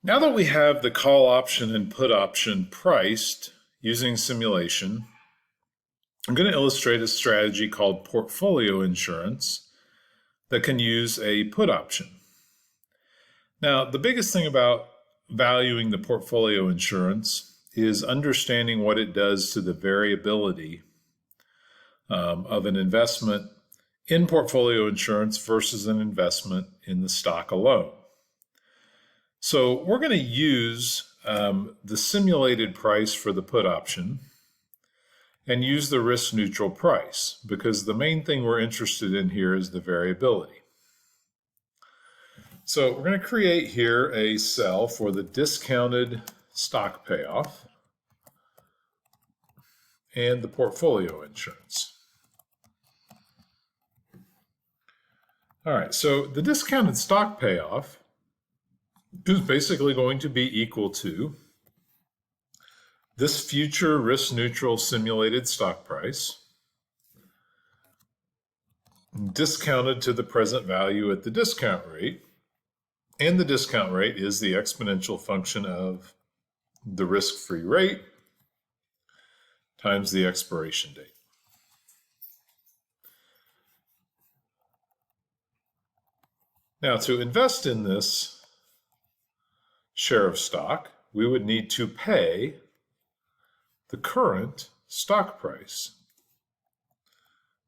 Now that we have the call option and put option priced using simulation, I'm going to illustrate a strategy called portfolio insurance that can use a put option. Now, the biggest thing about valuing the portfolio insurance is understanding what it does to the variability of an investment in portfolio insurance versus an investment in the stock alone. So we're going to use the simulated price for the put option and use the risk neutral price, because the main thing we're interested in here is the variability. So we're going to create here a cell for the discounted stock payoff and the portfolio insurance. All right, so the discounted stock payoff is basically going to be equal to this future risk-neutral simulated stock price discounted to the present value at the discount rate, and the discount rate is the exponential function of the risk-free rate times the expiration date. Now, to invest in this share of stock, we would need to pay the current stock price,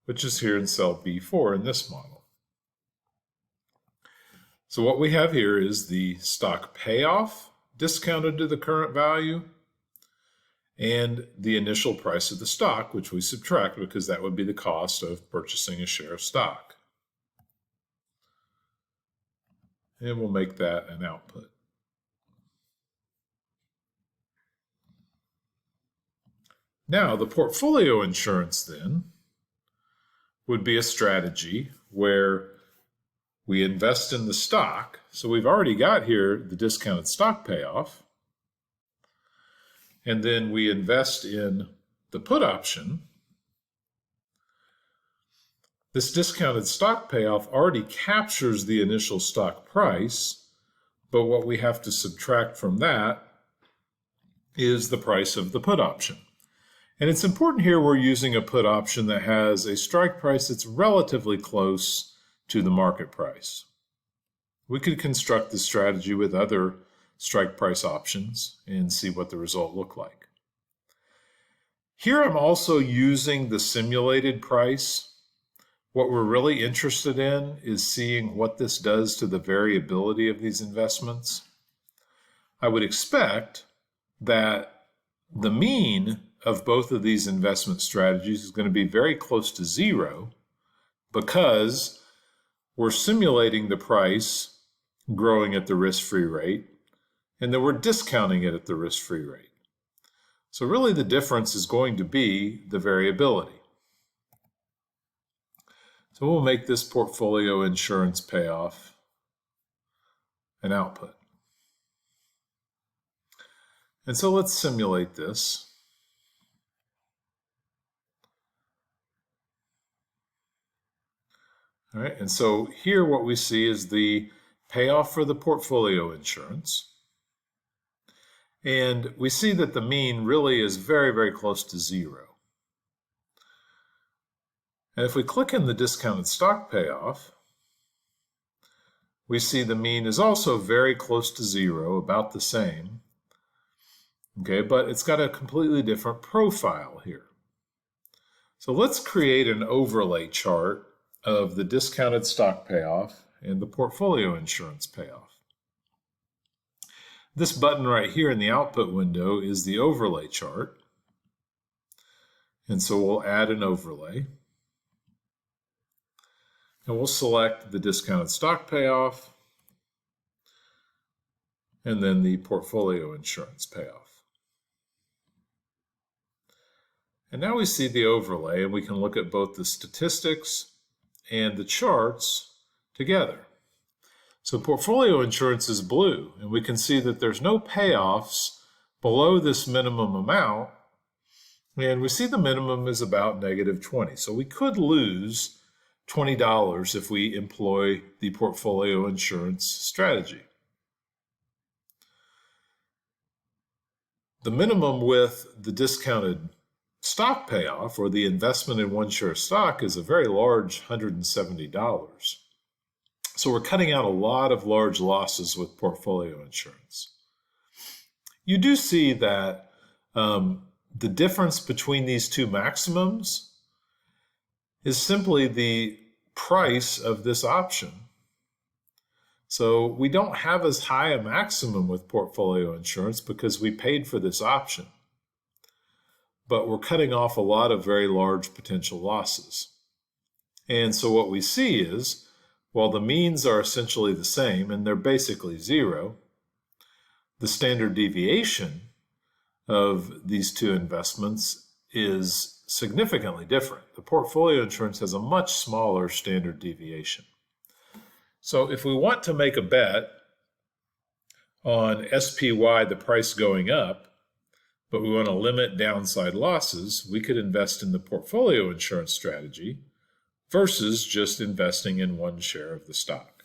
which is here in cell B4 in this model. So what we have here is the stock payoff discounted to the current value and the initial price of the stock, which we subtract because that would be the cost of purchasing a share of stock. And we'll make that an output. Now, the portfolio insurance then would be a strategy where we invest in the stock. So we've already got here the discounted stock payoff. And then we invest in the put option. This discounted stock payoff already captures the initial stock price, but what we have to subtract from that is the price of the put option. And it's important here we're using a put option that has a strike price that's relatively close to the market price. We could construct this strategy with other strike price options and see what the result looked like. Here I'm also using the simulated price. What we're really interested in is seeing what this does to the variability of these investments. I would expect that the mean of both of these investment strategies is going to be very close to zero because we're simulating the price growing at the risk-free rate, and then we're discounting it at the risk-free rate. So really the difference is going to be the variability. So we'll make this portfolio insurance payoff an output. And so let's simulate this. All right, and so here what we see is the payoff for the portfolio insurance. And we see that the mean really is very, very close to zero. And if we click in the discounted stock payoff, we see the mean is also very close to zero, about the same. Okay, but it's got a completely different profile here. So let's create an overlay chart of the discounted stock payoff and the portfolio insurance payoff. This button right here in the output window is the overlay chart. And so we'll add an overlay. And we'll select the discounted stock payoff and then the portfolio insurance payoff. And now we see the overlay, and we can look at both the statistics and the charts together. So portfolio insurance is blue, and we can see that there's no payoffs below this minimum amount, and we see the minimum is about -20. So we could lose $20 if we employ the portfolio insurance strategy. The minimum with the discounted stock payoff or the investment in one share stock is a very large $170. So we're cutting out a lot of large losses with portfolio insurance. You do see that the difference between these two maximums is simply the price of this option. So we don't have as high a maximum with portfolio insurance because we paid for this option. But we're cutting off a lot of very large potential losses. And so what we see is, while the means are essentially the same, and they're basically zero, the standard deviation of these two investments is significantly different. The portfolio insurance has a much smaller standard deviation. So if we want to make a bet on SPY, the price going up, but we want to limit downside losses, we could invest in the portfolio insurance strategy versus just investing in one share of the stock.